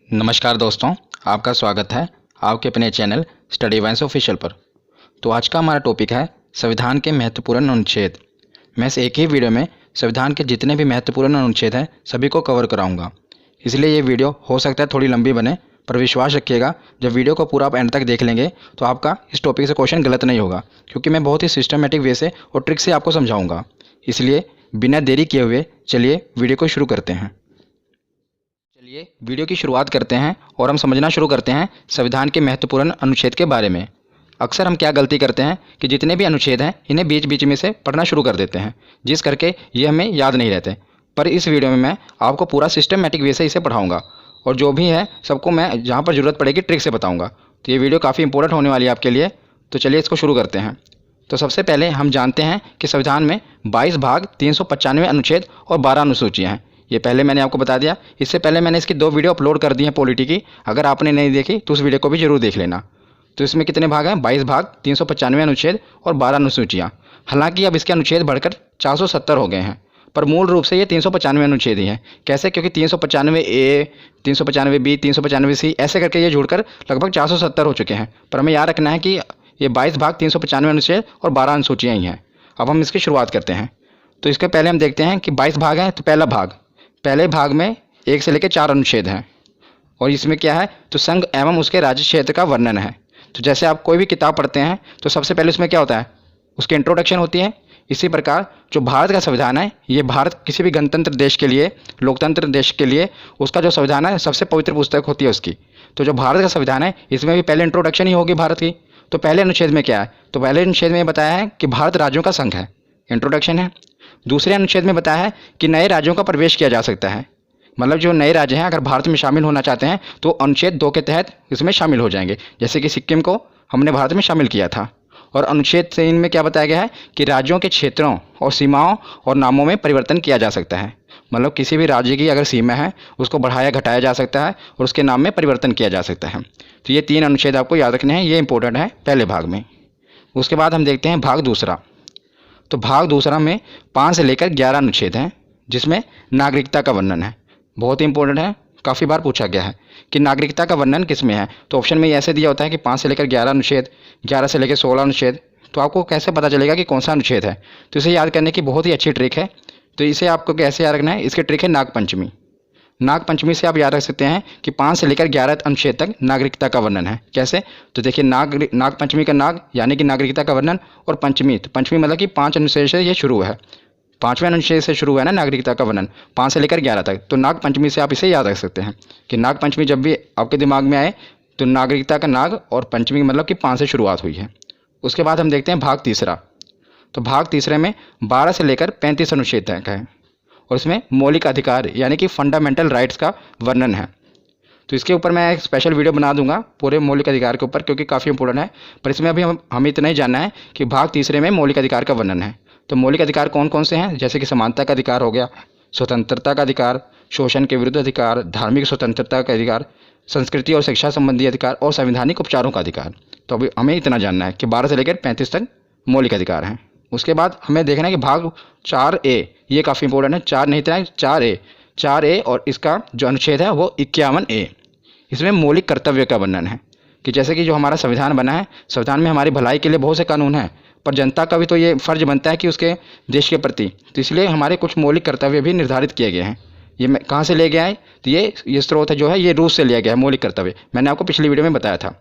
नमस्कार दोस्तों, आपका स्वागत है आपके अपने चैनल स्टडी वाइन्स ऑफिशियल पर। तो आज का हमारा टॉपिक है संविधान के महत्वपूर्ण अनुच्छेद। मैं इस एक ही वीडियो में संविधान के जितने भी महत्वपूर्ण अनुच्छेद हैं सभी को कवर कराऊंगा। इसलिए ये वीडियो हो सकता है थोड़ी लंबी बने, पर विश्वास रखिएगा जब वीडियो को पूरा आप एंड तक देख लेंगे तो आपका इस टॉपिक से क्वेश्चन गलत नहीं होगा, क्योंकि मैं बहुत ही सिस्टमेटिक वे से और ट्रिक से आपको समझाऊँगा। इसलिए बिना देरी किए हुए चलिए वीडियो को शुरू करते हैं। चलिए वीडियो की शुरुआत करते हैं और हम समझना शुरू करते हैं संविधान के महत्वपूर्ण अनुच्छेद के बारे में। अक्सर हम क्या गलती करते हैं कि जितने भी अनुच्छेद हैं इन्हें बीच बीच में से पढ़ना शुरू कर देते हैं, जिस करके ये हमें याद नहीं रहते। पर इस वीडियो में मैं आपको पूरा सिस्टमेटिक वे से इसे पढ़ाऊँगा और जो भी है सबको मैं जहाँ पर ज़रूरत पड़ेगी ट्रिक से बताऊँगा। तो ये वीडियो काफ़ी इंपॉर्टेंट होने वाली है आपके लिए। तो चलिए इसको शुरू करते हैं। तो सबसे पहले हम जानते हैं कि संविधान में 22 भाग 395 अनुच्छेद और 12 अनुसूचियाँ हैं। ये पहले मैंने आपको बता दिया। इससे पहले मैंने इसकी 2 वीडियो अपलोड कर दी हैं पॉलिटी की। अगर आपने नहीं देखी तो उस वीडियो को भी जरूर देख लेना। तो इसमें कितने भाग हैं? 22 भाग 395 अनुच्छेद और 12 अनुसूचियाँ। हालांकि अब इसके अनुच्छेद बढ़कर 470 हो गए हैं, पर मूल रूप से ये 395 अनुच्छेद ही हैं। कैसे? क्योंकि 395 ए, 395 बी, 395 सी ऐसे करके ये जुड़कर लगभग 470 हो चुके हैं। पर हमें याद रखना है कि ये 22 भाग 395 अनुच्छेद और 12 अनुसूचियाँ ही हैं। अब हम इसकी शुरुआत करते हैं। तो इसके पहले हम देखते हैं कि 22 भाग हैं। तो पहले भाग में 1 से लेकर 4 अनुच्छेद हैं और इसमें क्या है? तो संघ एवं उसके राज्य क्षेत्र का वर्णन है। तो जैसे आप कोई भी किताब पढ़ते हैं तो सबसे पहले उसमें क्या होता है? उसकी इंट्रोडक्शन होती है। इसी प्रकार जो भारत का संविधान है, ये भारत किसी भी गणतंत्र देश के लिए, लोकतंत्र देश के लिए उसका जो संविधान है सबसे पवित्र पुस्तक होती है उसकी। तो जो भारत का संविधान है इसमें भी पहले इंट्रोडक्शन ही होगी भारत की। तो पहले अनुच्छेद में क्या है? तो पहले अनुच्छेद में बताया है कि भारत राज्यों का संघ है, इंट्रोडक्शन है। दूसरे अनुच्छेद में बताया है कि नए राज्यों का प्रवेश किया जा सकता है। मतलब जो नए राज्य हैं अगर भारत में शामिल होना चाहते हैं तो अनुच्छेद 2 के तहत इसमें शामिल हो जाएंगे। जैसे कि सिक्किम को हमने भारत में शामिल किया था। और अनुच्छेद 3 में क्या बताया गया है कि राज्यों के क्षेत्रों और सीमाओं और नामों में परिवर्तन किया जा सकता है। मतलब किसी भी राज्य की अगर सीमा है उसको बढ़ाया घटाया जा सकता है और उसके नाम में परिवर्तन किया जा सकता है। तो ये 3 अनुच्छेद आपको याद रखने हैं, ये इंपॉर्टेंट है पहले भाग में। उसके बाद हम देखते हैं भाग दूसरा। तो भाग दूसरा में 5 से लेकर 11 अनुच्छेद हैं, जिसमें नागरिकता का वर्णन है। बहुत ही इंपॉर्टेंट है, काफ़ी बार पूछा गया है कि नागरिकता का वर्णन किस में है। तो ऑप्शन में ऐसे दिया होता है कि 5 से लेकर 11 अनुच्छेद, 11 से लेकर 16 अनुच्छेद। तो आपको कैसे पता चलेगा कि कौन सा अनुच्छेद है? तो इसे याद करने की बहुत ही अच्छी ट्रिक है। तो इसे आपको कैसे याद रखना है? इसकी ट्रिक है नागपंचमी। नागपंचमी से आप याद रख सकते हैं कि 5 से लेकर 11 अनुच्छेद तक नागरिकता का वर्णन है। कैसे? तो देखिए, नागपंचमी का नाग यानी कि नागरिकता का वर्णन, और पंचमी, तो पंचमी मतलब कि 5 अनुच्छेद से ये शुरू है। 5वें अनुच्छेद से शुरू है ना नागरिकता का वर्णन, 5 से लेकर 11 तक। तो नागपंचमी से आप इसे याद रख सकते हैं कि नागपंचमी जब भी आपके दिमाग में आए तो नागरिकता का नाग और पंचमी मतलब कि 5 से शुरुआत हुई है। उसके बाद हम देखते हैं भाग तीसरा। तो भाग तीसरे में 12 से लेकर 35 अनुच्छेद तक है और इसमें मौलिक अधिकार यानी कि फंडामेंटल राइट्स का वर्णन है। तो इसके ऊपर मैं एक स्पेशल वीडियो बना दूंगा पूरे मौलिक अधिकार के ऊपर, क्योंकि काफ़ी इंपॉर्टेंट है। पर इसमें अभी हमें इतना ही जानना है कि भाग तीसरे में मौलिक अधिकार का वर्णन है। तो मौलिक अधिकार कौन कौन से हैं? जैसे कि समानता का अधिकार हो गया, स्वतंत्रता का अधिकार, शोषण के विरुद्ध अधिकार, धार्मिक स्वतंत्रता का अधिकार, संस्कृति और शिक्षा संबंधी अधिकार और संवैधानिक उपचारों का अधिकार। तो अभी हमें इतना जानना है कि 12 से लेकर 35 तक मौलिक अधिकार हैं। उसके बाद हमें देखना है कि भाग 4A, ये काफ़ी इंपॉर्टेंट है। 4 नहीं इतना, 4A और इसका जो अनुच्छेद है वो 51A। इसमें मौलिक कर्तव्य का वर्णन है कि जैसे कि जो हमारा संविधान बना है, संविधान में हमारी भलाई के लिए बहुत से कानून हैं, पर जनता का भी तो ये फ़र्ज बनता है कि उसके देश के प्रति, तो इसलिए हमारे कुछ मौलिक कर्तव्य भी निर्धारित किए गए हैं। ये मैं कहाँ से ले गया है? तो ये स्रोत है जो है ये रूस से लिया गया है मौलिक कर्तव्य। मैंने आपको पिछली वीडियो में बताया था।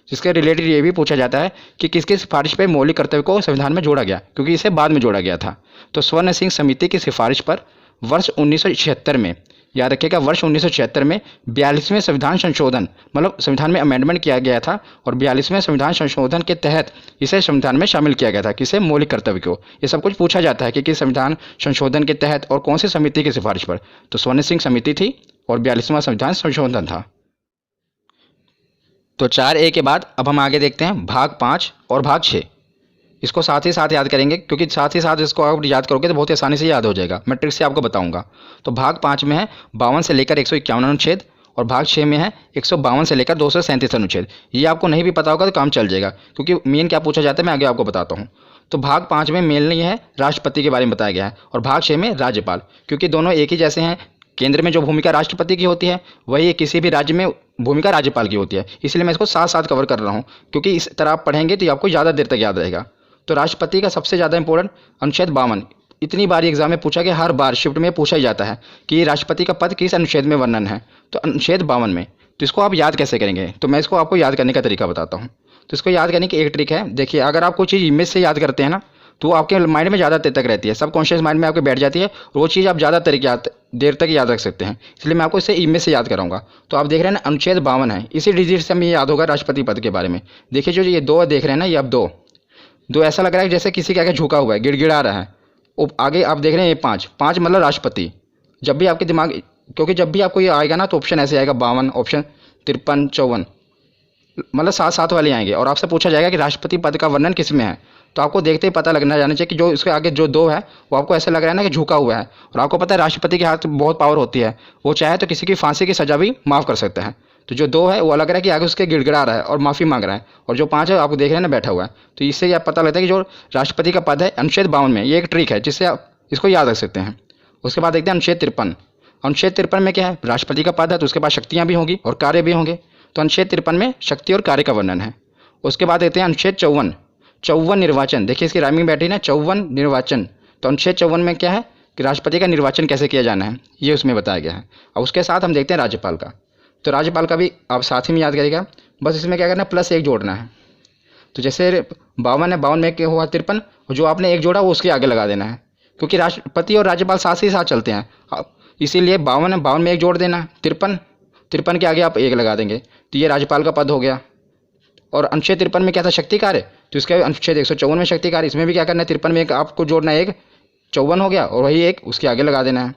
जिसके रिलेटेड ये भी पूछा जाता है कि किसकी सिफारिश पर मौलिक कर्तव्य को संविधान में जोड़ा गया, क्योंकि इसे बाद में जोड़ा गया था। तो स्वर्ण सिंह समिति की सिफारिश पर वर्ष 1976 में, याद रखिएगा, वर्ष 1976 में 42वें संविधान संशोधन, मतलब संविधान में अमेंडमेंट किया गया था और 42वें संविधान संशोधन के तहत इसे संविधान में शामिल किया गया था। किसे? मौलिक कर्तव्य को। ये सब कुछ पूछा जाता है कि किस संविधान संशोधन के तहत और कौन सी समिति की सिफारिश पर। तो स्वर्ण सिंह समिति थी और 42वां संविधान संशोधन था। तो 4A के बाद अब हम आगे देखते हैं भाग 5 और भाग 6। इसको साथ ही साथ याद करेंगे, क्योंकि साथ ही साथ इसको आप याद करोगे तो बहुत ही आसानी से याद हो जाएगा। मैं ट्रिक से आपको बताऊंगा। तो भाग 5 में है 52 से लेकर 151 अनुच्छेद और भाग 6 में है 152 से लेकर 237 अनुच्छेद। ये आपको नहीं भी पता होगा तो काम चल जाएगा, क्योंकि मेन क्या पूछा जाता है मैं आगे आपको बताता हूँ। तो भाग 5 में मेनली है राष्ट्रपति के बारे में बताया गया है और भाग 6 में राज्यपाल, क्योंकि दोनों एक ही जैसे हैं केंद्र में जो भूमिका राष्ट्रपति की होती है वही किसी भी राज्य में भूमिका राज्यपाल की होती है। इसलिए मैं इसको साथ साथ कवर कर रहा हूँ, क्योंकि इस तरह आप पढ़ेंगे तो आपको ज़्यादा देर तक याद रहेगा। तो राष्ट्रपति का सबसे ज़्यादा इंपॉर्टेंट अनुच्छेद 52, इतनी बार एग्जाम में पूछा गया, हर बार शिफ्ट में पूछा ही जाता है कि राष्ट्रपति का पद किस अनुच्छेद में वर्णन है, तो अनुच्छेद 52 में। तो इसको आप याद कैसे करेंगे, तो मैं इसको आपको याद करने का तरीका बताता हूँ। तो इसको याद करने की एक ट्रिक है, देखिए अगर आप कोई चीज़ इमेज से याद करते हैं ना तो वो आपके माइंड में ज़्यादा देर तक रहती है, सब कॉन्शियस माइंड में आपके बैठ जाती है और वो चीज़ आप ज़्यादा देर तक याद रख सकते हैं। इसलिए मैं आपको इसे इमेज से याद कराऊंगा। तो आप देख रहे हैं ना अनुच्छेद 52 है, इसी डिजिट से हमें याद होगा राष्ट्रपति पद के बारे में। देखिए जो ये 2 देख रहे हैं ना, ये अब दो ऐसा लग रहा है जैसे किसी के आगे झुका हुआ है, गिड़गिड़ा रहा है। आगे आप देख रहे हैं ये 5 मतलब राष्ट्रपति। जब भी आपके दिमाग, क्योंकि जब भी आपको ये आएगा ना तो ऑप्शन ऐसे आएगा 52, ऑप्शन 53, 54, मतलब 7 वाले आएंगे और आपसे पूछा जाएगा कि राष्ट्रपति पद का वर्णन किस में है। तो आपको देखते ही पता लगना जाना चाहिए कि जो इसके आगे जो 2 है वो आपको ऐसा लग रहा है ना कि झुका हुआ है। और आपको पता है राष्ट्रपति के हाथ में बहुत पावर होती है, वो चाहे तो किसी की फांसी की सजा भी माफ़ कर सकता है। तो जो 2 है वो लग रहा है कि आगे उसके गिड़गिड़ा रहा है और माफ़ी मांग रहा है, और जो 5 है आपको देख रहे हैं ना बैठा हुआ है। तो इससे आप पता लगता है कि जो राष्ट्रपति का पद है अनुच्छेद 52 में, ये एक ट्रिक है जिससे आप इसको याद रख सकते हैं। उसके बाद देखते हैं अनुच्छेद 53। अनुच्छेद 53 में क्या है, राष्ट्रपति का पद है तो उसके पास शक्तियाँ भी होंगी और कार्य भी होंगे। तो अनुच्छेद 53 में शक्ति और कार्य का वर्णन है। उसके बाद देखते हैं अनुच्छेद 54 निर्वाचन। देखिए इसकी राइमिंग बैठी ना, 54 निर्वाचन। तो अनुच्छेद 54 में क्या है कि राष्ट्रपति का निर्वाचन कैसे किया जाना है ये उसमें बताया गया है। और उसके साथ हम देखते हैं राज्यपाल का। तो राज्यपाल का भी आप साथ ही में याद करिएगा, बस इसमें क्या करना है, +1 जोड़ना है। तो जैसे 52 है, 52 में क्या हुआ 53, जो आपने 1 जोड़ा वो उसके आगे लगा देना है, क्योंकि राष्ट्रपति और राज्यपाल साथ ही साथ चलते हैं। इसीलिए 52 है, 52 में 1 जोड़ देना, 53 के आगे आप 1 लगा देंगे। तो ये राज्यपाल का पद हो गया। और अनुच्छेद 53 में क्या था, शक्ति कार्य। तो इसका अनुच्छेद 154 में शक्ति कार्य, इसमें भी क्या करना है, 53 में 1 आपको जोड़ना है, 1 54 हो गया और वही 1 उसके आगे लगा देना है।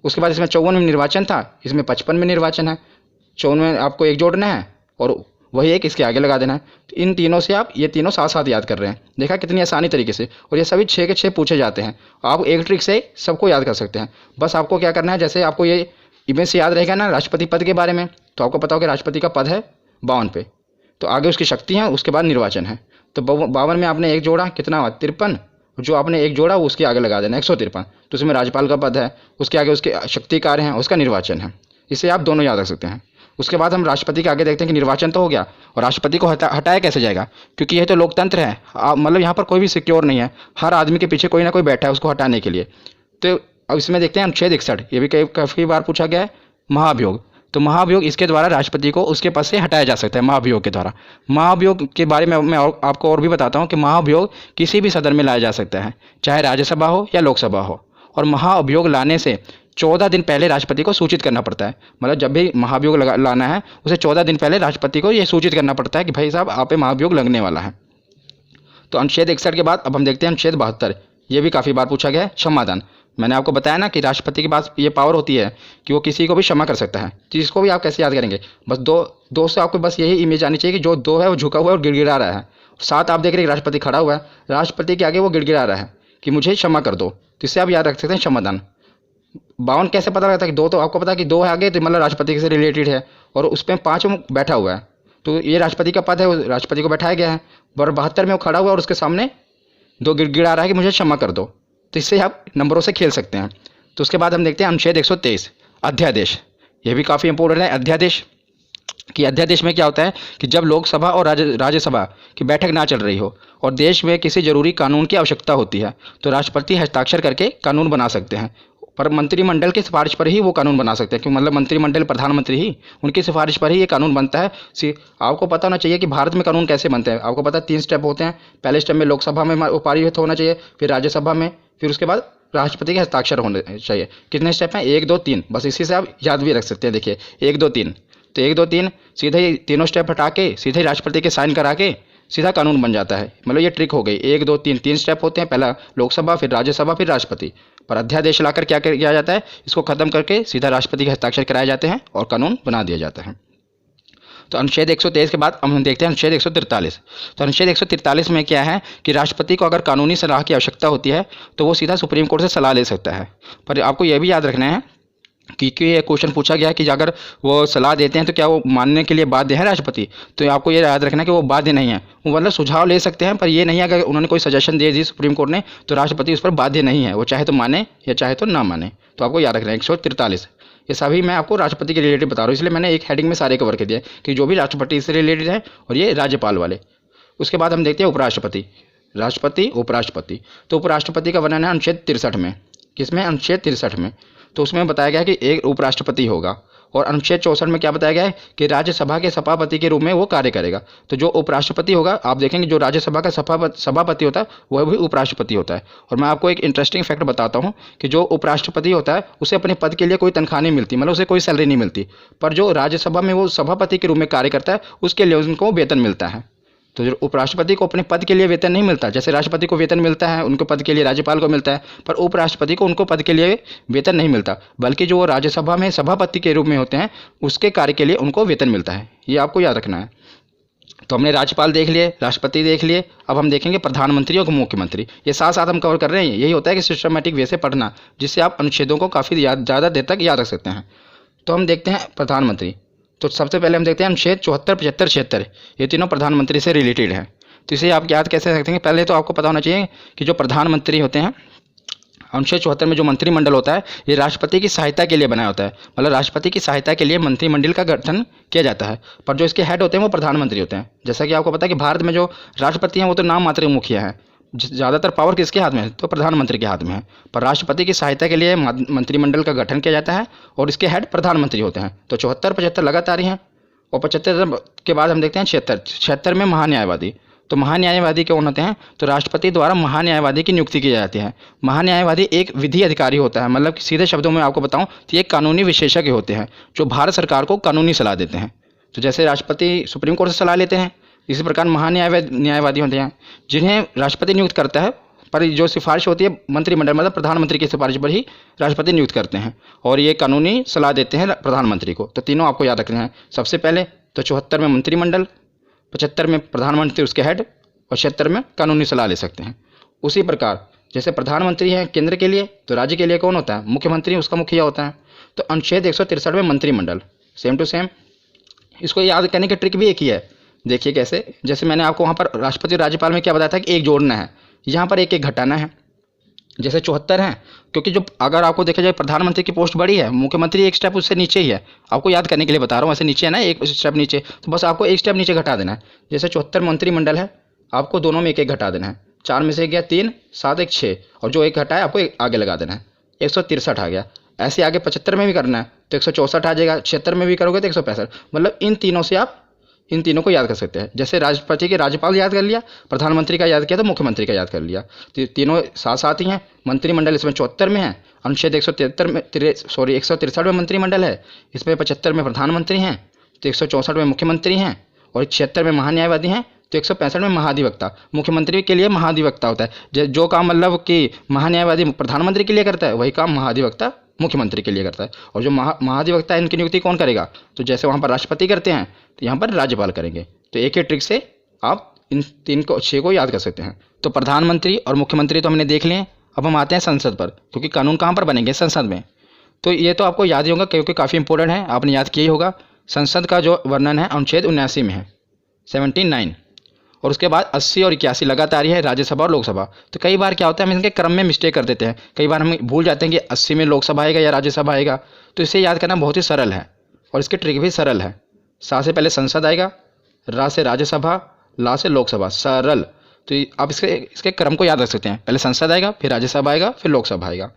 उसके बाद इसमें 54 में निर्वाचन था, इसमें 55 में निर्वाचन है। 54 में आपको 1 जोड़ना है और वही 1 इसके आगे लगा देना है। तो इन तीनों से आप ये तीनों साथ साथ याद कर रहे हैं, देखा कितनी आसानी तरीके से। और ये सभी 6 के 6 पूछे जाते हैं। आप एक ट्रिक से सबको याद कर सकते हैं। बस आपको क्या करना है, जैसे आपको ये इमेज से याद रहेगा ना राष्ट्रपति पद के बारे में, तो आपको पता हो कि राष्ट्रपति का पद है 52 पे, तो आगे उसकी शक्ति है, उसके बाद निर्वाचन है। तो 52 में आपने 1 जोड़ा, कितना हुआ 53, जो आपने 1 जोड़ा वो उसके आगे लगा देना 153। तो उसमें राज्यपाल का पद है, उसके आगे उसके शक्ति कार्य हैं, उसका निर्वाचन है। इसे आप दोनों याद रख सकते हैं। उसके बाद हम राष्ट्रपति के आगे देखते हैं कि निर्वाचन तो हो गया, और राष्ट्रपति को हटाया कैसे जाएगा, क्योंकि यह तो लोकतंत्र है, मतलब यहाँ पर कोई भी सिक्योर नहीं है, हर आदमी के पीछे कोई ना कोई बैठा है उसको हटाने के लिए। तो अब इसमें देखते हैं अनुच्छेद 61, ये भी काफ़ी बार पूछा गया है, महाभियोग। तो महाभियोग, इसके द्वारा राष्ट्रपति को उसके पद से हटाया जा सकता है, महाभियोग के द्वारा। महाभियोग के बारे में मैं आपको और भी बताता हूँ कि महाभियोग किसी भी सदन में लाया जा सकता है, चाहे राज्यसभा हो या लोकसभा हो। और महाभियोग लाने से 14 दिन पहले राष्ट्रपति को सूचित करना पड़ता है। मतलब जब भी महाभियोग लाना है उसे 14 दिन पहले राष्ट्रपति को यह सूचित करना पड़ता है कि भाई साहब आप पे महाभियोग लगने वाला है। तो अनुच्छेद 61 के बाद अब हम देखते हैं अनुच्छेद 72। ये भी काफ़ी बार पूछा गया है, क्षमादान। मैंने आपको बताया ना कि राष्ट्रपति के पास ये पावर होती है कि वो किसी को भी क्षमा कर सकता है। तो इसको भी आप कैसे याद करेंगे, बस दो से आपको बस यही इमेज आनी चाहिए कि जो 2 है वो झुका हुआ है और गिड़गिड़ा रहा है। 7 आप देख रहे हैं राष्ट्रपति खड़ा हुआ है, राष्ट्रपति के आगे वो गिड़गिड़ा रहा है कि मुझे क्षमा कर दो। तो इससे आप याद रख सकते हैं क्षमादान। 52 कैसे पता लगता है कि 2, तो आपको पता है कि 2 है आगे, तो मतलब राष्ट्रपति से रिलेटेड है, और उस पर 5 बैठा हुआ है, तो ये राष्ट्रपति का पद है, वो राष्ट्रपति को बैठाया गया है। और 72 में वो खड़ा हुआ है और उसके सामने 2 गिड़गिड़ा रहा है कि मुझे क्षमा कर दो। तो इससे आप नंबरों से खेल सकते हैं। तो उसके बाद हम देखते हैं अनुच्छेद 123, अध्यादेश। ये भी काफ़ी इंपॉर्टेंट है, अध्यादेश। कि अध्यादेश में क्या होता है कि जब लोकसभा और राज्यसभा की बैठक ना चल रही हो और देश में किसी जरूरी कानून की आवश्यकता होती है, तो राष्ट्रपति हस्ताक्षर करके कानून बना सकते हैं। पर मंत्रिमंडल की सिफारिश पर ही वो कानून बना सकते हैं, क्योंकि मतलब मंत्रिमंडल प्रधानमंत्री ही, उनकी सिफारिश पर ही ये कानून बनता है। आपको पता होना चाहिए कि भारत में कानून कैसे बनते हैं। आपको पता है 3 स्टेप होते हैं। पहले स्टेप में लोकसभा में वो पारित होना चाहिए, फिर राज्यसभा में, फिर उसके बाद राष्ट्रपति के हस्ताक्षर होने चाहिए। कितने स्टेप हैं, 1 2 3, बस इसी से आप याद भी रख सकते हैं। देखिए 1 2 3, तो 1 2 3 सीधे ही तीनों स्टेप हटा के सीधे राष्ट्रपति के साइन करा के सीधा कानून बन जाता है। मतलब ये ट्रिक हो गई। 1 2 3 3 स्टेप होते हैं, पहला लोकसभा, फिर राज्यसभा, फिर राष्ट्रपति। पर अध्यादेश लाकर क्या किया जाता है, इसको खत्म करके सीधा राष्ट्रपति के हस्ताक्षर कराए जाते हैं और कानून बना दिया जाता है। तो अनुच्छेद 123 के बाद हम देखते हैं अनुच्छेद 143। तो अनुच्छेद 143 में क्या है कि राष्ट्रपति को अगर कानूनी सलाह की आवश्यकता होती है तो वो सीधा सुप्रीम कोर्ट से सलाह ले सकता है। पर आपको यह भी याद रखना है कि ये क्वेश्चन पूछा गया है कि अगर वो सलाह देते हैं तो क्या वो मानने के लिए बाध्य है राष्ट्रपति। तो आपको ये याद रखना है कि वो बाध्य नहीं है, वो मतलब सुझाव ले सकते हैं, पर ये नहीं है अगर उन्होंने कोई सजेशन दे दी सुप्रीम कोर्ट ने तो राष्ट्रपति उस पर बाध्य नहीं है, वो चाहे तो माने या चाहे तो ना माने। तो आपको याद रखना है 143। ये सभी मैं आपको राष्ट्रपति के रिलेटेड बता रहा हूँ, इसलिए मैंने एक हेडिंग में सारे कवर कर दिए कि जो भी राष्ट्रपति से रिलेटेड है और ये राज्यपाल वाले। उसके बाद हम देखते हैं उपराष्ट्रपति, राष्ट्रपति, उपराष्ट्रपति। तो उपराष्ट्रपति का वर्णन है अनुच्छेद 63 में। किसमें? अनुच्छेद 63 में। तो उसमें बताया गया है कि एक उपराष्ट्रपति होगा, और अनुच्छेद 64 में क्या बताया गया है कि राज्यसभा के सभापति के रूप में वो कार्य करेगा। तो जो उपराष्ट्रपति होगा, आप देखेंगे जो राज्यसभा का सभापति होता है वह भी उपराष्ट्रपति होता है। और मैं आपको एक इंटरेस्टिंग फैक्ट बताता हूँ कि जो उपराष्ट्रपति होता है उसे अपने पद के लिए कोई तनख्वाह नहीं मिलती, मतलब उसे कोई सैलरी नहीं मिलती, पर जो राज्यसभा में वो सभापति के रूप में कार्य करता है उसके लिए उनको वेतन मिलता है। तो जो उपराष्ट्रपति को अपने पद के लिए वेतन नहीं मिलता, जैसे राष्ट्रपति को वेतन मिलता है उनके पद के लिए, राज्यपाल को मिलता है, पर उपराष्ट्रपति को उनको पद के लिए वेतन नहीं मिलता, बल्कि जो वो राज्यसभा में सभापति के रूप में होते हैं उसके कार्य के लिए उनको वेतन मिलता है। ये आपको याद रखना है। तो हमने राज्यपाल देख लिए, राष्ट्रपति देख लिए, अब हम देखेंगे प्रधानमंत्री और मुख्यमंत्री। ये साथ साथ हम कवर कर रहे हैं। यही होता है कि सिस्टमेटिक वे से पढ़ना, जिससे आप अनुच्छेदों को काफ़ी ज़्यादा देर तक याद रख सकते हैं। तो हम देखते हैं प्रधानमंत्री। तो सबसे पहले हम देखते हैं अनुच्छेद 74, 75, 76, ये तीनों प्रधानमंत्री से रिलेटेड हैं। तो इसे आप याद कैसे रखते हैं? पहले तो आपको पता होना चाहिए कि जो प्रधानमंत्री होते हैं, अनुच्छेद 74 में जो मंत्रिमंडल होता है ये राष्ट्रपति की सहायता के लिए बनाया होता है, मतलब राष्ट्रपति की सहायता के लिए मंत्रिमंडल का गठन किया जाता है, पर जो इसके हेड होते हैं वो प्रधानमंत्री होते हैं। जैसा कि आपको पता है कि भारत में जो राष्ट्रपति हैं वो तो नाम मात्र मुखिया हैं, ज़्यादातर पावर किसके हाथ में है? तो प्रधानमंत्री के हाथ में है, पर राष्ट्रपति की सहायता के लिए मंत्रिमंडल का गठन किया जाता है और इसके हेड प्रधानमंत्री होते हैं। तो 74, 75 लगातार ही हैं। और 75 के बाद हम देखते हैं 76। 76 में महान्यायवादी। तो महान्यायवादी कौन होते हैं? तो राष्ट्रपति द्वारा महान्यायवादी की नियुक्ति की जाती है। महान्यायवादी एक विधि अधिकारी होता है, मतलब सीधे शब्दों में आपको बताऊं तो ये कानूनी विशेषज्ञ होते हैं जो भारत सरकार को कानूनी सलाह देते हैं। तो जैसे राष्ट्रपति सुप्रीम कोर्ट से सलाह लेते हैं, इसी प्रकार महान्यायवादी होते हैं जिन्हें राष्ट्रपति नियुक्त करता है, पर जो सिफारिश होती है मंत्रिमंडल, मतलब प्रधानमंत्री की सिफारिश पर ही राष्ट्रपति नियुक्त करते हैं और ये कानूनी सलाह देते हैं प्रधानमंत्री को। तो तीनों आपको याद रखने हैं। सबसे पहले तो 74 में मंत्रिमंडल, 75 में प्रधानमंत्री उसके हेड, और 76 में कानूनी सलाह ले सकते हैं। उसी प्रकार जैसे प्रधानमंत्री है केंद्र के लिए, तो राज्य के लिए कौन होता है? मुख्यमंत्री, उसका मुखिया होता है। तो अनुच्छेद 163 में मंत्रिमंडल, सेम टू सेम। इसको याद करने की ट्रिक भी एक ही है। देखिए कैसे, जैसे मैंने आपको वहाँ पर राष्ट्रपति और राज्यपाल में क्या बताया था कि एक जोड़ना है, यहाँ पर एक एक घटाना है। जैसे 74 है, क्योंकि जो अगर आपको देखा जाए प्रधानमंत्री की पोस्ट बड़ी है, मुख्यमंत्री एक स्टेप उससे नीचे ही है। आपको याद करने के लिए बता रहा हूँ, ऐसे नीचे है ना, एक स्टेप नीचे, तो बस आपको एक स्टेप नीचे घटा देना है। जैसे 74 मंत्रिमंडल है, आपको दोनों में एक एक घटा देना है। 4 में से गया 3, 7, 1, 6, और जो एक घटा है आपको एक आगे लगा देना है, 163 आ गया। ऐसे आगे 75 में भी करना है तो 164 आ जाएगा, 76 में भी करोगे तो 165। मतलब इन तीनों से आप इन तीनों को याद कर सकते हैं। जैसे राष्ट्रपति के राज्यपाल याद कर लिया, प्रधानमंत्री का याद किया तो मुख्यमंत्री का याद कर लिया। तो तीनों साथ साथ ही हैं। मंत्रिमंडल इसमें 74 में है, अनुच्छेद 163 में मंत्रिमंडल है, इसमें 75 में प्रधानमंत्री हैं, तो 164 में मुख्यमंत्री हैं, और 76 में महान्यायवादी हैं, तो 165 में महाधिवक्ता। मुख्यमंत्री के लिए महाधिवक्ता होता है, जो काम मतलब कि महान्यायवादी प्रधानमंत्री के लिए करता है वही काम महाधिवक्ता मुख्यमंत्री के लिए करता है। और जो महाधिवक्ता है इनकी नियुक्ति कौन करेगा? तो जैसे वहाँ पर राष्ट्रपति करते हैं तो यहाँ पर राज्यपाल करेंगे। तो एक ही ट्रिक से आप इन 6 को याद कर सकते हैं। तो प्रधानमंत्री और मुख्यमंत्री तो हमने देख लिए। अब हम आते हैं संसद पर, क्योंकि कानून कहाँ पर बनेंगे? संसद में। तो ये तो आपको याद ही होगा क्योंकि काफ़ी इंपॉर्टेंट है, आपने याद किया ही होगा। संसद का जो वर्णन है अनुच्छेद 79 में है, 79, और उसके बाद 80 और 81 लगातार ही है, राज्यसभा और लोकसभा। तो कई बार क्या होता है हम इनके क्रम में मिस्टेक कर देते हैं, कई बार हम भूल जाते हैं कि 80 में लोकसभा आएगा या राज्यसभा आएगा। तो इसे याद करना बहुत ही सरल है और इसकी ट्रिक भी सरल है। सा से पहले संसद आएगा, रा से राज्यसभा, ला से लोकसभा, सरल। तो आप इसके क्रम को याद रख सकते हैं, पहले संसद आएगा, फिर राज्यसभा आएगा, फिर लोकसभा आएगा।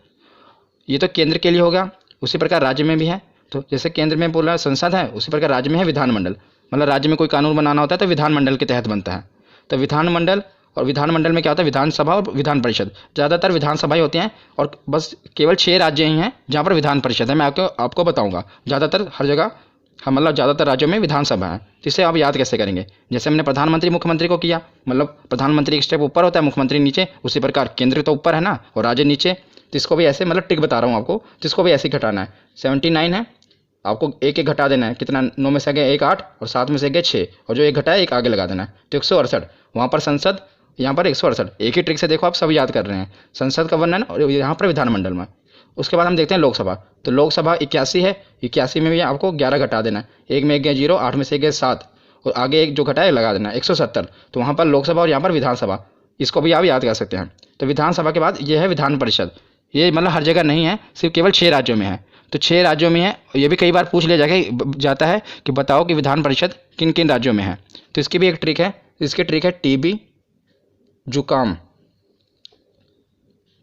ये तो केंद्र के लिए होगा। उसी प्रकार राज्य में भी है। तो जैसे केंद्र में बोला संसद है, उसी प्रकार राज्य में है विधानमंडल। मतलब राज्य में कोई कानून बनाना होता है तो विधानमंडल के तहत बनता है। तो विधानमंडल, और विधानमंडल में क्या होता है? विधानसभा और विधान परिषद। ज़्यादातर विधानसभाएं होती हैं और बस केवल 6 राज्य ही हैं जहाँ पर विधान परिषद है। मैं आपको बताऊँगा, ज़्यादातर हर जगह मतलब ज़्यादातर राज्यों में विधानसभा है। तो इसे आप याद कैसे करेंगे? जैसे हमने प्रधानमंत्री मुख्यमंत्री को किया, मतलब प्रधानमंत्री एक स्टेप ऊपर होता है, मुख्यमंत्री नीचे। उसी प्रकार केंद्र तो ऊपर है ना और राज्य नीचे। तो इसको भी ऐसे, मतलब टिक बता रहा हूँ आपको, तो इसको भी ऐसे ही घटाना है। 79 है, आपको एक एक घटा देना है। कितना? 9 में से गए 1, 8, और 7 में से गए 6, और जो एक घटा है एक आगे लगा देना है। तो 168, वहाँ पर संसद, यहाँ पर 168। एक ही ट्रिक से देखो आप सब याद कर रहे हैं, संसद का वर्णन और यहाँ पर विधानमंडल में। उसके बाद हम देखते हैं लोकसभा। तो लोकसभा 81 है, 81 में भी आपको 11 घटा देना है। 1 में गए 0, 8 में से गए 7, और आगे एक जो घटा है लगा देना है, 170। तो वहाँ पर लोकसभा और यहाँ पर विधानसभा, इसको भी आप याद कर सकते हैं। तो विधानसभा के बाद ये है विधान परिषद। ये मतलब हर जगह नहीं है, सिर्फ केवल 6 राज्यों में है। तो 6 राज्यों में है। ये भी कई बार पूछ लिया जाता है कि बताओ कि विधान परिषद किन किन राज्यों में है। तो इसकी भी एक ट्रिक है, इसकी ट्रिक है टीबी, जुकाम।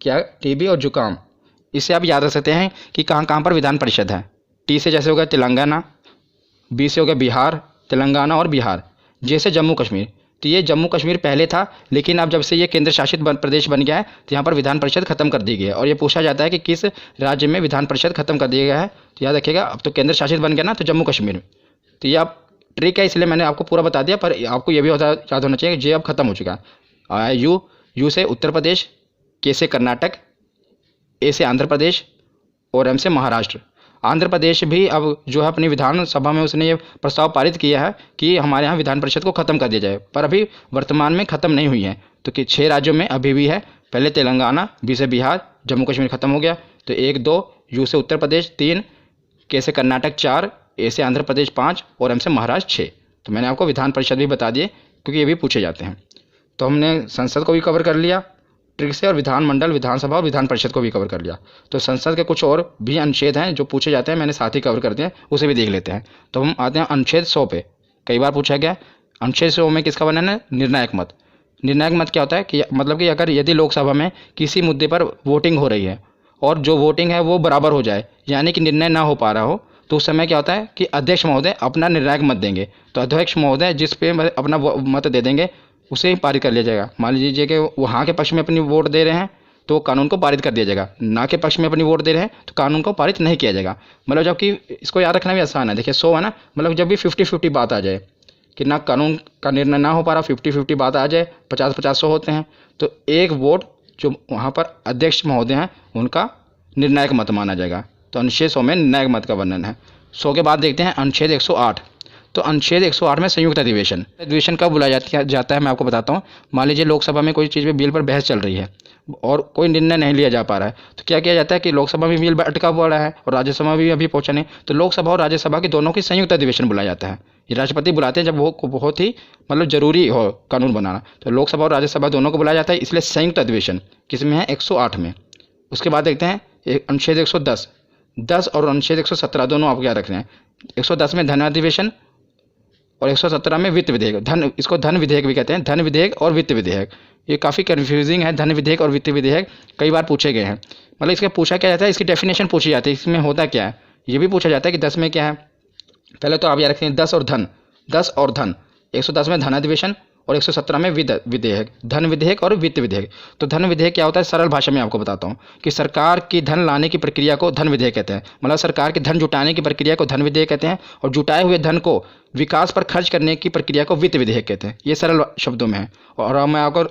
क्या? टीबी और जुकाम। इससे आप याद रख सकते हैं कि कहाँ कहाँ पर विधान परिषद है। टी से जैसे हो गया तेलंगाना, बी से हो गया बिहार, तेलंगाना और बिहार। जैसे जम्मू कश्मीर, तो ये जम्मू कश्मीर पहले था, लेकिन अब जब से ये केंद्र शासित प्रदेश बन गया है तो यहाँ पर विधान परिषद खत्म कर दी गई है। और ये पूछा जाता है कि किस राज्य में विधान परिषद खत्म कर दिया गया है, तो याद रखिएगा अब तो केंद्र शासित बन गया ना, तो जम्मू कश्मीर में। तो ये आप ट्रिक है, इसलिए मैंने आपको पूरा बता दिया, पर आपको ये भी याद होना चाहिए कि जे अब खत्म हो चुका है। यू से उत्तर प्रदेश, के से कर्नाटक, ए से आंध्र प्रदेश और एम से महाराष्ट्र। आंध्र प्रदेश भी अब जो है अपनी विधानसभा में उसने ये प्रस्ताव पारित किया है कि हमारे यहाँ विधान परिषद को खत्म कर दिया जाए, पर अभी वर्तमान में खत्म नहीं हुई है। तो कि 6 राज्यों में अभी भी है, पहले तेलंगाना, बी से बिहार, जम्मू कश्मीर खत्म हो गया, तो 1 2, यू से उत्तर प्रदेश 3, के से कर्नाटक 4, ए से आंध्र प्रदेश 5 और एम से महाराष्ट्र 6। तो मैंने आपको विधान परिषद भी बता दिए क्योंकि ये भी पूछे जाते हैं। तो हमने संसद को भी कवर कर लिया ट्रिक से, और विधानमंडल, विधानसभा और विधान परिषद को भी कवर कर लिया। तो संसद के कुछ और भी अनुच्छेद हैं जो पूछे जाते हैं, मैंने साथ ही कवर कर दिए, उसे भी देख लेते हैं। तो हम आते हैं अनुच्छेद 100 पे। कई बार पूछा गया अनुच्छेद 100 में किसका वर्णन है? निर्णायक मत। निर्णायक मत क्या होता है कि मतलब कि अगर यदि लोकसभा में किसी मुद्दे पर वोटिंग हो रही है और जो वोटिंग है वो बराबर हो जाए, यानी कि निर्णय ना हो पा रहा हो, तो उस समय क्या होता है कि अध्यक्ष महोदय अपना निर्णायक मत देंगे। तो अध्यक्ष महोदय जिस पे अपना मत दे देंगे उसे ही पारित कर लिया जाएगा। मान लीजिए कि वो हाँ के पक्ष में अपनी वोट दे रहे हैं तो कानून को पारित कर दिया जाएगा, ना के पक्ष में अपनी वोट दे रहे हैं तो कानून को पारित नहीं किया जाएगा। मतलब जबकि इसको याद रखना भी आसान है। देखिए 100 है ना, मतलब जब भी 50-50 बात आ जाए कि ना कानून का निर्णय ना हो पा रहा, 50-50 बात आ जाए, 50-50 होते हैं, तो एक वोट जो वहाँ पर अध्यक्ष महोदय हैं उनका निर्णायक मत माना जाएगा। तो अनुच्छेद 100 में निर्णायक मत का वर्णन है। 100 के बाद देखते हैं अनुच्छेद 108। तो अनुच्छेद 108 में संयुक्त अधिवेशन। अधिवेशन कब बुलाया जाता है मैं आपको बताता हूँ। मान लीजिए लोकसभा में कोई चीज़ पे बिल पर बहस चल रही है और कोई निर्णय नहीं लिया जा पा रहा है, तो क्या किया जाता है कि लोकसभा में बिल अटका पड़ा है और राज्यसभा में भी अभी पहुंचा नहीं, तो लोकसभा और राज्यसभा के दोनों की संयुक्त अधिवेशन बुलाया जाता है। ये राष्ट्रपति बुलाते हैं जब वो बहुत ही मतलब जरूरी हो कानून बनाना, तो लोकसभा और राज्यसभा दोनों को बुलाया जाता है, इसलिए संयुक्त अधिवेशन किसमें है? 108 में। उसके बाद देखते हैं अनुच्छेद 110 और अनुच्छेद 117 दोनों आपको याद रखने हैं। 110 में धन अधिवेशन और 117 में वित्त विधेयक। इसको धन विधेयक भी कहते हैं, धन विधेयक और वित्त विधेयक। ये काफ़ी कन्फ्यूजिंग है, धन विधेयक और वित्त विधेयक कई बार पूछे गए हैं। मतलब इसका पूछा क्या जाता है, इसकी डेफिनेशन पूछी जाती है, इसमें होता क्या है ये भी पूछा जाता है कि 10 में क्या है। पहले तो आप याद रखें 10 और धन। 110 में धन अधिवेशन और 117 में विधेयक, धन विधेयक और वित्त विधेयक। तो धन विधेयक क्या होता है, सरल भाषा में आपको बताता हूँ कि सरकार की धन लाने की प्रक्रिया को धन विधेयक कहते हैं। मतलब सरकार की धन जुटाने की प्रक्रिया को धन विधेयक कहते हैं और जुटाए हुए धन को विकास पर खर्च करने की प्रक्रिया को वित्त विधेयक कहते हैं। ये सरल शब्दों में है। और अब मैं आपको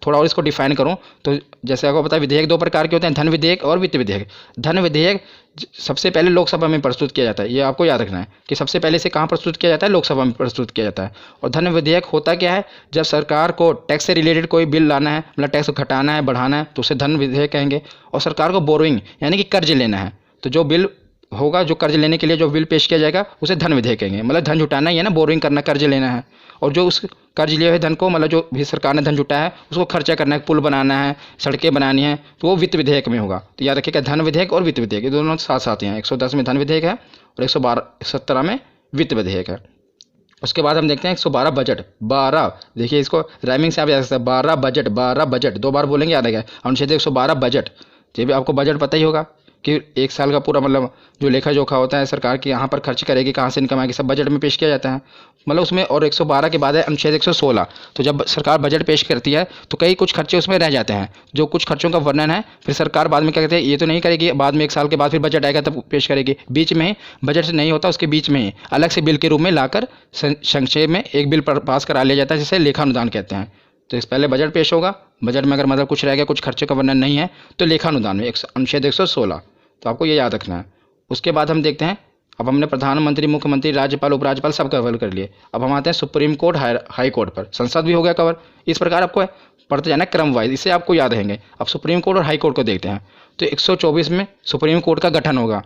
थोड़ा और इसको डिफाइन करूं तो जैसे आपको पता है विधेयक 2 प्रकार के होते हैं, धन विधेयक और वित्त विधेयक। धन विधेयक सबसे पहले लोकसभा में प्रस्तुत किया जाता है, ये आपको याद रखना है कि सबसे पहले से कहाँ प्रस्तुत किया जाता है, लोकसभा में प्रस्तुत किया जाता है। और धन विधेयक होता क्या है, जब सरकार को टैक्स से रिलेटेड कोई बिल लाना है, मतलब टैक्स घटाना है बढ़ाना है, तो उसे धन विधेयक कहेंगे। और सरकार को बोरोइंग यानी कि कर्ज लेना है, तो जो बिल होगा, जो कर्ज लेने के लिए जो बिल पेश किया जाएगा उसे धन विधेयक कहेंगे। मतलब धन जुटाना ही है ना, बोरोइंग करना, कर्ज लेना है। और जो उस कर्ज लिए हुए धन को, मतलब जो भी सरकार ने धन जुटाया है उसको खर्चा करना है, पुल बनाना है, सड़कें बनानी है, तो वो वित्त विधेयक में होगा। तो याद रखिएगा धन विधेयक और वित्त विधेयक ये दोनों साथ साथ हैं। 110 में धन विधेयक है और 117 में वित्त विधेयक है। उसके बाद हम देखते हैं 112 बजट। 12 देखिए, इसको राइमिंग से आप याद सकते हैं, 12 बजट 2 बार बोलेंगे, याद रखेगा। अनुच्छेद 112 बजट। ये भी आपको बजट पता ही होगा कि एक साल का पूरा मतलब जो लेखा जोखा होता है सरकार की, यहाँ पर खर्च करेगी, कहाँ से इनकम आएगी, सब बजट में पेश किया जाता है। मतलब उसमें और 112 के बाद है अनुच्छेद 116। तो जब सरकार बजट पेश करती है तो कई कुछ खर्चे उसमें रह जाते हैं, जो कुछ खर्चों का वर्णन है फिर सरकार बाद में क्या कहते हैं, ये तो नहीं करेगी, बाद में 1 साल के बाद फिर बजट आएगा तब पेश करेगी। बीच में बजट से नहीं होता, उसके बीच में ही अलग से बिल के रूप में लाकर संक्षेप में एक बिल पास करा लिया जाता है, जिसे लेखानुदान कहते हैं। तो इस पहले बजट पेश होगा, बजट में अगर मतलब कुछ रह गया, कुछ खर्चे का वर्णन नहीं है, तो लेखानुदान में अनुच्छेद 116। तो आपको ये याद रखना है। उसके बाद हम देखते हैं, अब हमने प्रधानमंत्री, मुख्यमंत्री, राज्यपाल, उपराज्यपाल सब कवर कर लिए। अब हम आते हैं सुप्रीम कोर्ट, हाई कोर्ट पर। संसद भी हो गया कवर। इस प्रकार आपको पढ़ते जाना क्रम वाइज, इससे आपको याद रहेंगे। अब सुप्रीम कोर्ट और हाई कोर्ट को देखते हैं। तो 124 में सुप्रीम कोर्ट का गठन होगा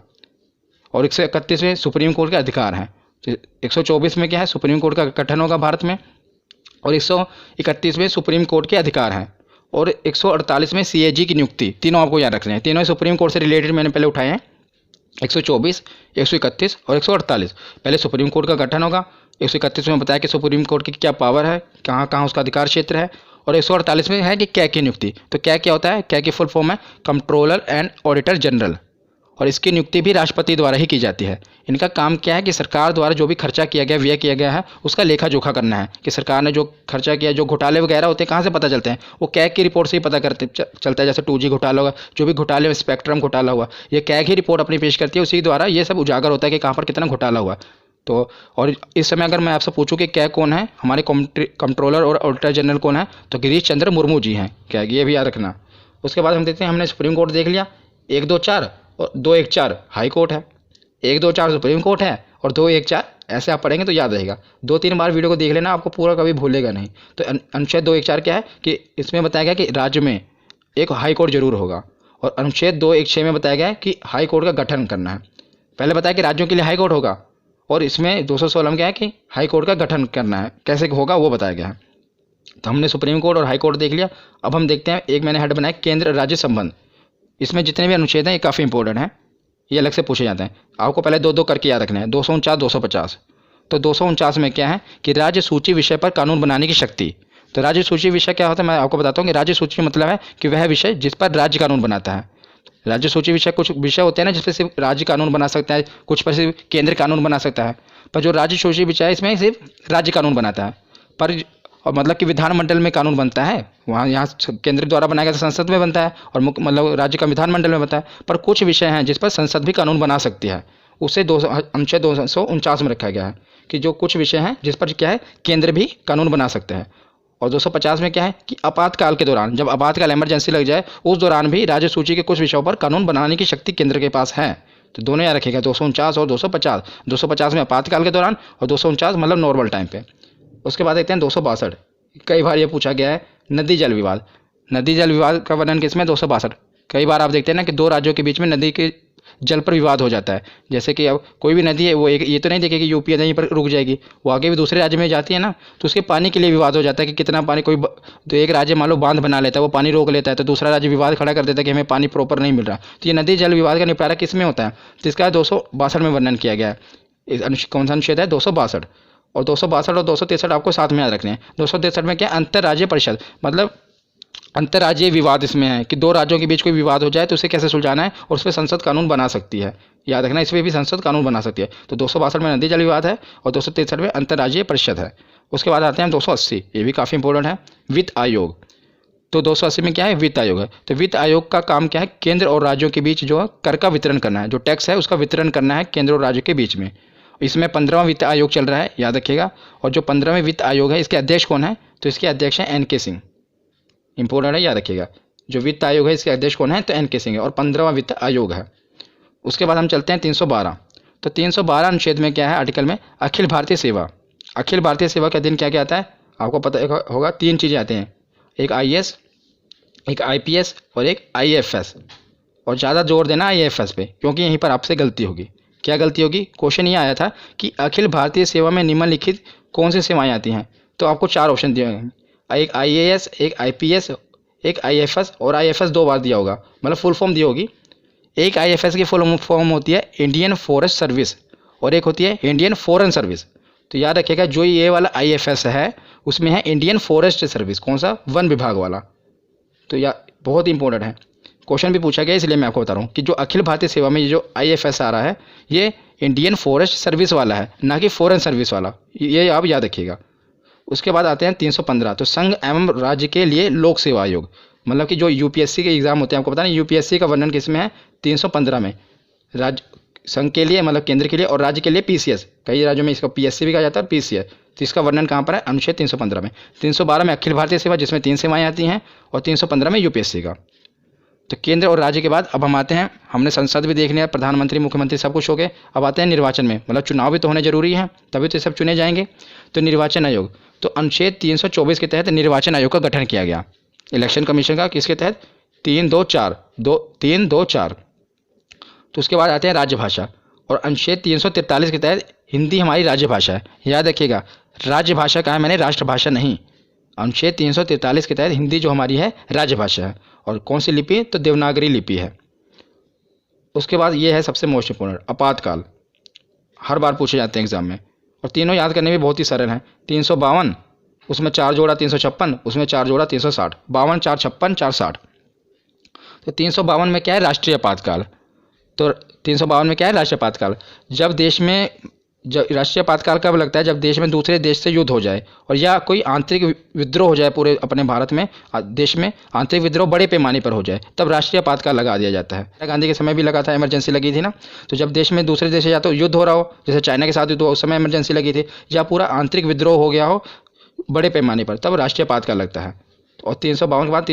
और 131 में सुप्रीम कोर्ट के अधिकार हैं। तो 124 में क्या है, सुप्रीम कोर्ट का गठन होगा भारत में, और 131 में सुप्रीम कोर्ट के अधिकार हैं, और 148 में CAG की नियुक्ति। तीनों आपको याद रखने हैं, तीनों सुप्रीम कोर्ट से रिलेटेड मैंने पहले उठाए हैं। 124, 131 और 148। पहले सुप्रीम कोर्ट का गठन होगा। 131 में बताया कि सुप्रीम कोर्ट की क्या पावर है, कहाँ कहाँ उसका अधिकार क्षेत्र है। और 148 में है कि क्या की नियुक्ति। तो क्या क्या होता है, क्या की फुल फॉर्म है कंट्रोलर एंड ऑडिटर जनरल, और इसकी नियुक्ति भी राष्ट्रपति द्वारा ही की जाती है। इनका काम क्या है कि सरकार द्वारा जो भी खर्चा किया गया, व्यय किया गया है, उसका लेखा जोखा करना है कि सरकार ने जो खर्चा किया, जो घोटाले वगैरह होते हैं कहाँ से पता चलते हैं, वो कैग की रिपोर्ट से ही पता चलता है। जैसे 2G घोटाला होगा, जो भी घोटाले, स्पेक्ट्रम घोटाला हुआ, ये कैग ही रिपोर्ट अपनी पेश करती है, उसी द्वारा ये सब उजागर होता है कि कहाँ पर कितना घोटाला हुआ। तो और इस समय अगर मैं आपसे पूछूं कि क्या कौन है, हमारे कंट्रोलर और ऑडिटर जनरल कौन है, तो गिरीश चंद्र मुर्मू जी हैं क्या, ये भी याद रखना। उसके बाद हम देखते हैं, हमने सुप्रीम कोर्ट देख लिया, 1, 2, 4 और 2, 1, 4 हाई कोर्ट है, 1, 2, 4 सुप्रीम कोर्ट है और 2, 1, 4 ऐसे आप पढ़ेंगे तो याद रहेगा। 2-3 बार वीडियो को देख लेना, आपको पूरा कभी भूलेगा नहीं। तो अनुच्छेद 2, 1, 4 क्या है कि इसमें बताया गया कि राज्य में एक हाई कोर्ट जरूर होगा। और अनुच्छेद 2, 1, 6 में बताया गया है कि हाई कोर्ट का गठन करना है। पहले बताया कि राज्यों के लिए हाई कोर्ट होगा, और इसमें 216 में क्या है कि हाई कोर्ट का गठन करना है, कैसे होगा वो बताया गया है। तो हमने सुप्रीम कोर्ट और हाई कोर्ट देख लिया। अब हम देखते हैं, एक मैंने हेड बनाया केंद्र राज्य संबंध। इसमें जितने भी अनुच्छेद हैं ये काफ़ी इंपॉर्टेंट हैं, ये अलग से पूछे जाते हैं। आपको पहले 2-2 करके याद रखना है। 249, 250। तो 249 में क्या है कि राज्य सूची विषय पर कानून बनाने की शक्ति। तो राज्य सूची विषय क्या होता है, मैं आपको बताता हूँ कि राज्य सूची मतलब है कि वह विषय जिस पर राज्य कानून बनाता है। राज्य सूची विषय, कुछ विषय होते हैं ना जिस पर सिर्फ राज्य कानून बना सकता है, कुछ पर सिर्फ केंद्र कानून बना सकता है। पर जो राज्य सूची विषय है इसमें सिर्फ राज्य कानून बनाता है, पर और मतलब कि विधानमंडल में कानून बनता है, वहाँ यहाँ केंद्र द्वारा बनाया गया संसद में बनता है, और मतलब राज्य का विधानमंडल में बनता है। पर कुछ विषय हैं जिस पर संसद भी कानून बना सकती है, उसे अनुच्छेद 249 में रखा गया है कि जो कुछ विषय हैं जिस पर क्या है केंद्र भी कानून बना सकते हैं। और 250 में क्या है कि आपातकाल के दौरान, जब आपातकाल इमरजेंसी लग जाए, उस दौरान भी राज्य सूची के कुछ विषयों पर कानून बनाने की शक्ति केंद्र के पास है। तो दोनों याद रखिएगा, 249 और 250। 250 में आपातकाल के दौरान और 249 मतलब नॉर्मल टाइम पे। उसके बाद देखते हैं 262। कई बार ये पूछा गया है, नदी जल विवाद। नदी जल विवाद का वर्णन किसमें, 262। कई बार आप देखते हैं ना कि दो राज्यों के बीच में नदी के जल पर विवाद हो जाता है। जैसे कि अब कोई भी नदी है, वो एक ये तो नहीं देखेगी कि यूपी यहीं पर रुक जाएगी, वो आगे भी दूसरे राज्य में जाती है ना, तो उसके पानी के लिए विवाद हो जाता है कि कितना पानी। तो एक राज्य मान लो बांध बना लेता है, वो पानी रोक लेता है, तो दूसरा राज्य विवाद खड़ा कर देता है कि हमें पानी प्रॉपर नहीं मिल रहा। तो ये नदी जल विवाद का निपटारा किस में होता है, तो इसका 262 में वर्णन किया गया है। कौन सा अनुच्छेद है, 262। और 262 और 263 आपको साथ में याद रखने हैं। 263 में क्या, अंतर्राज्यीय परिषद, मतलब अंतर्राज्यीय विवाद इसमें है कि दो राज्यों के बीच कोई विवाद हो जाए तो उसे कैसे सुलझाना है, और उस पर संसद कानून बना सकती है। याद रखना, इसमें भी संसद कानून बना सकती है। तो 262 में नदी जल विवाद है और 263 में अंतर्राज्यीय परिषद है। उसके बाद आते हैं 280, ये भी काफ़ी इंपॉर्टेंट है, वित्त आयोग। तो 280 में क्या है, वित्त आयोग है। तो वित्त आयोग का काम क्या है, केंद्र और राज्यों के बीच जो कर का वितरण करना है, जो टैक्स है उसका वितरण करना है केंद्र और राज्य के बीच में। इसमें 15वां वित्त आयोग चल रहा है, याद रखिएगा। और जो 15वें वित्त आयोग है, इसके अध्यक्ष कौन है, तो इसके अध्यक्ष हैं NK सिंह। इंपॉर्टेंट है, याद रखिएगा। जो वित्त आयोग है इसके अध्यक्ष कौन है, तो NK सिंह है, और 15वां वित्त आयोग है। उसके बाद हम चलते हैं 312। तो 312 अनुच्छेद में क्या है, आर्टिकल में अखिल भारतीय सेवा। अखिल भारतीय सेवा का दिन क्या क्या आता है, आपको पता होगा, 3 चीज़ें आते हैं, एक IAS, एक IPS और एक IAFS। और ज़्यादा जोर देना IAFS पे, क्योंकि यहीं पर आपसे गलती होगी। क्या गलती होगी, क्वेश्चन ये आया था कि अखिल भारतीय सेवा में निम्नलिखित कौन सी सेवाएं आती हैं। तो आपको 4 ऑप्शन दिए हैं, एक IAS, एक IPS, एक IAFS, और IAFS 2 बार दिया होगा, मतलब फुल फॉर्म दी होगी। एक IAFS की फुल फॉर्म होती है इंडियन फॉरेस्ट सर्विस, और एक होती है इंडियन फॉरेन सर्विस। तो याद रखिएगा, जो ये वाला IAFS है उसमें है इंडियन फॉरेस्ट सर्विस, कौन सा, वन विभाग वाला। तो यह बहुत इंपॉर्टेंट है, क्वेश्चन भी पूछा गया, इसलिए मैं आपको बता रहा हूँ कि जो अखिल भारतीय सेवा में ये जो IAFS आ रहा है, ये इंडियन फॉरेस्ट सर्विस वाला है, ना कि फॉरेन सर्विस वाला, ये आप याद रखिएगा। उसके बाद आते हैं 315। तो संघ एवं राज्य के लिए लोक सेवा आयोग, मतलब कि जो UPSC के एग्जाम होते हैं, आपको पता नहीं UPSC का वर्णन किस में है, 315 में। राज्य संघ के लिए मतलब केंद्र के लिए, और राज्य के लिए PCS, कई राज्यों में इसका PSC भी कहा जाता है और PCS। तो इसका वर्णन कहाँ पर है, अनुच्छेद 315 में। 312 में अखिल भारतीय सेवा, जिसमें 3 सेवाएं आती हैं, और 315 में UPSC का। तो केंद्र और राज्य के बाद अब हम आते हैं, हमने संसद भी देख लिया, प्रधानमंत्री, मुख्यमंत्री सब कुछ हो गए। अब आते हैं निर्वाचन में, मतलब चुनाव भी तो होने जरूरी है, तभी तो सब चुने जाएंगे। तो निर्वाचन आयोग, तो अनुच्छेद 324 के तहत निर्वाचन आयोग का गठन किया गया, इलेक्शन कमीशन का, किसके तहत, 324। तो उसके बाद आते हैं राजभाषा, और अनुच्छेद 343 के तहत हिंदी हमारी राज्य भाषा है। याद रखिएगा, राज्य भाषा कहा है मैंने, राष्ट्रभाषा नहीं। अनुच्छेद 343 के तहत हिंदी जो हमारी है राजभाषा है। और कौन सी लिपि, तो देवनागरी लिपि है। उसके बाद ये है सबसे मोस्ट इंपॉर्टेंट, आपातकाल। हर बार पूछे जाते हैं एग्जाम में, और तीनों याद करने भी बहुत ही सरल हैं। 352, उसमें 4 जोड़ा 356, उसमें 4 जोड़ा 360, 52 4 56 4 60। तो 352 में क्या है, राष्ट्रीय आपातकाल। तो 352 में क्या है, राष्ट्रीय आपातकाल। जब देश में राष्ट्रीय आपातकाल कब लगता है, जब देश में दूसरे देश से युद्ध हो जाए और या कोई आंतरिक विद्रोह हो जाए, पूरे अपने भारत में देश में आंतरिक विद्रोह बड़े पैमाने पर हो जाए, तब राष्ट्रीय आपातकाल लगा दिया जाता है। इंदिरा गांधी के समय भी लगा था, इमरजेंसी लगी थी ना। तो जब देश में दूसरे देश से या तो युद्ध हो रहा हो, जैसे चाइना के साथ युद्ध हो, उस समय इमरजेंसी लगी थी, या पूरा आंतरिक विद्रोह हो गया हो बड़े पैमाने पर, तब राष्ट्रीय आपातकाल लगता है। और 352 के बाद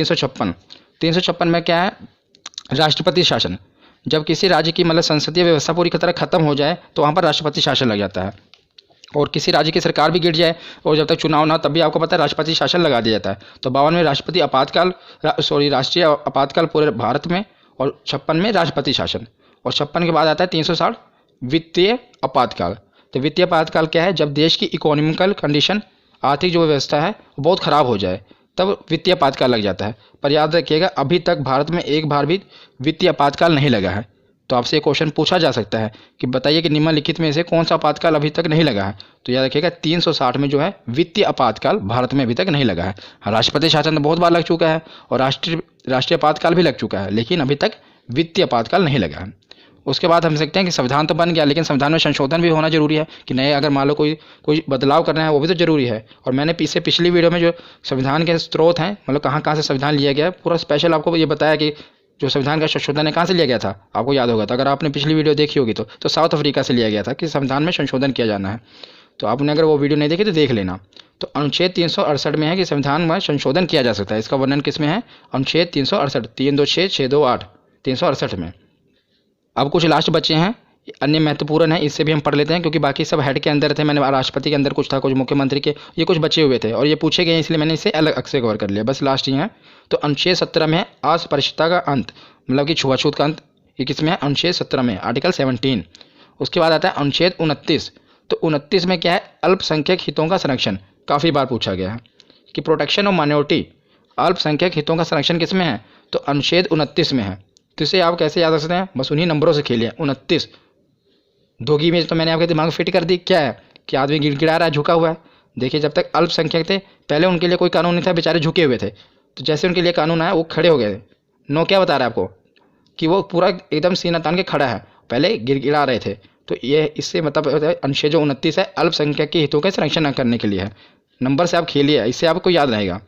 356 में क्या है, राष्ट्रपति शासन। जब किसी राज्य की मतलब संसदीय व्यवस्था पूरी तरह खत्म हो जाए तो वहाँ पर राष्ट्रपति शासन लग जाता है। और किसी राज्य की सरकार भी गिर जाए और जब तक चुनाव ना, तब भी आपको पता है राष्ट्रपति शासन लगा दिया जाता है। तो 52 में राष्ट्रीय आपातकाल पूरे भारत में, और 56 में राष्ट्रपति शासन। और 56 के बाद आता है 360, वित्तीय आपातकाल। तो वित्तीय आपातकाल क्या है, जब देश की इकोनॉमिकल कंडीशन, आर्थिक जो व्यवस्था है बहुत ख़राब हो जाए, तब वित्तीय आपातकाल लग जाता है। पर याद रखिएगा, अभी तक भारत में एक बार भी वित्तीय आपातकाल नहीं लगा है। तो आपसे एक क्वेश्चन पूछा जा सकता है कि बताइए कि निम्नलिखित में से कौन सा आपातकाल अभी तक नहीं लगा है। तो याद रखिएगा 360 में जो है वित्तीय आपातकाल भारत में अभी तक नहीं लगा है। राष्ट्रपति शासन तो बहुत बार लग चुका है और राष्ट्रीय आपातकाल भी लग चुका है, लेकिन अभी तक वित्तीय आपातकाल नहीं लगा है। उसके बाद हम सकते हैं कि संविधान तो बन गया, लेकिन संविधान में संशोधन भी होना जरूरी है कि नए, अगर मान लो कोई बदलाव करना है, वो भी तो जरूरी है। और मैंने पिछली वीडियो में जो संविधान के स्रोत हैं, मतलब कहाँ कहाँ से संविधान लिया गया है, पूरा स्पेशल आपको ये बताया कि जो संविधान का संशोधन है कहाँ से लिया गया था, आपको याद होगा। तो अगर आपने पिछली वीडियो देखी होगी तो साउथ अफ्रीका से लिया गया था कि संविधान में संशोधन किया जाना है। तो आपने अगर वो वीडियो नहीं देखी तो देख लेना। तो अनुच्छेद 368 में है कि संविधान में संशोधन किया जा सकता है। इसका वर्णन किस में है, अनुच्छेद 368, 326 628 368 में। अब कुछ लास्ट बच्चे हैं, अन्य महत्वपूर्ण है, इससे भी हम पढ़ लेते हैं क्योंकि बाकी सब हेड के अंदर थे। मैंने राष्ट्रपति के अंदर कुछ था, कुछ मुख्यमंत्री के, ये कुछ बचे हुए थे और ये पूछे गए, इसलिए मैंने इसे अलग से कवर कर लिया। बस लास्ट ही है। तो अनुच्छेद 17 में है अस्पृश्यता का अंत, मतलब कि छुआछूत का अंत। ये किसमें है, अनुच्छेद 17 में, आर्टिकल 17। उसके बाद आता है अनुच्छेद 29। तो 29 में क्या है, अल्पसंख्यक हितों का संरक्षण। काफ़ी बार पूछा गया है कि प्रोटेक्शन ऑफ माइनॉरिटी, अल्पसंख्यक हितों का संरक्षण किसमें है, तो अनुच्छेद 29 में है। तो इसे आप कैसे याद रख सकते हैं, बस उन्हीं नंबरों से खेलिए। 29 धोगी में तो मैंने आपके दिमाग में फिट कर दी, क्या है कि आदमी गिड़गिड़ा रहा है, झुका हुआ है। देखिए, जब तक अल्पसंख्यक थे पहले उनके लिए कोई कानून नहीं था, बेचारे झुके हुए थे। तो जैसे उनके लिए कानून आया वो खड़े हो गए थे। नो क्या बता रहा है आपको कि वो पूरा एकदम सीना तान के खड़ा है, पहले गिड़गिड़ा रहे थे। तो ये इससे मतलब अनुच्छेद जो 29 है अल्पसंख्यक के हितों का संरक्षण करने के लिए है। नंबर से आप खेलिए, इससे आपको याद रहेगा।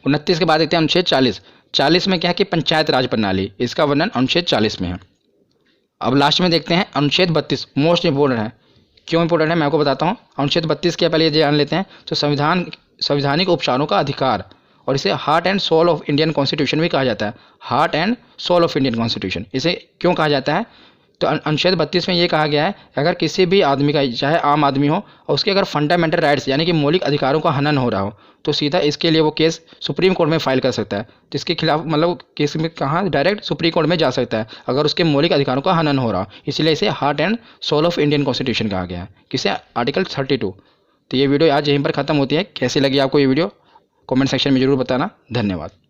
29 के बाद देखते हैं अनुच्छेद 40। 40 में क्या है कि पंचायत राज प्रणाली, इसका वर्णन अनुच्छेद 40 में है। अब लास्ट में देखते हैं अनुच्छेद 32, मोस्ट इंपॉर्टेंट है। क्यों इंपॉर्टेंट है मैं आपको बताता हूँ। अनुच्छेद 32 के पहले ये जान लेते हैं। तो संवैधानिक उपचारों का अधिकार, और इसे heart and soul of Indian constitution भी कहा जाता है। Heart and soul of Indian constitution इसे क्यों कहा जाता है, तो अनुच्छेद 32 में ये कहा गया है अगर किसी भी आदमी का, चाहे आम आदमी हो, और उसके अगर फंडामेंटल राइट्स यानी कि मौलिक अधिकारों का हनन हो रहा हो, तो सीधा इसके लिए वो केस सुप्रीम कोर्ट में फाइल कर सकता है। तो इसके खिलाफ मतलब केस में कहाँ, डायरेक्ट सुप्रीम कोर्ट में जा सकता है अगर उसके मौलिक अधिकारों का हनन हो रहा हो। इसलिए इसे heart and soul of Indian constitution कहा गया है। किसे, आर्टिकल 32। तो ये वीडियो आज यहीं पर ख़त्म होती है। कैसी लगी आपको ये वीडियो, कमेंट सेक्शन में ज़रूर बताना। धन्यवाद।